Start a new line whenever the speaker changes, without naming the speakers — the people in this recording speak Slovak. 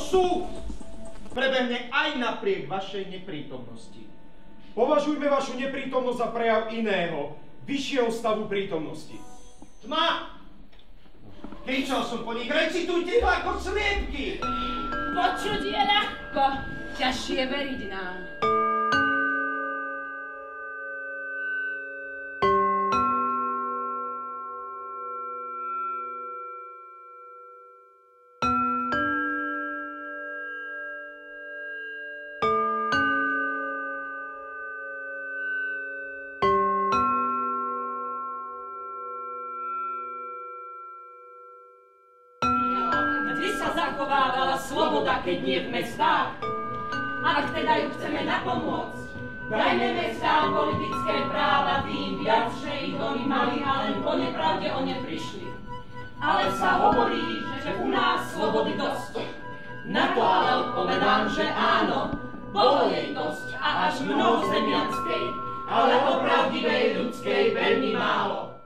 súd prebehne aj napriek vašej neprítomnosti.
Považujme vašu neprítomnosť za prejav iného, vyššieho stavu prítomnosti.
Tma! Kričal som po nich, recitujte to ako sliepky!
Počuť je ľahko, ťažšie veriť nám.
Kde sa zachovávala sloboda, keď nie v mestách? Ak teda ju chceme napomôcť, dajme mestám politické práva tým viac, že ich oni mali a len po nepravde o ne prišli. Ale sa hovorí, že u nás slobody dosť. Na to ale odpovedám, že áno, bolo jej dosť a až mnoho zemiackej, ale opravdivej ľudskej veľmi málo.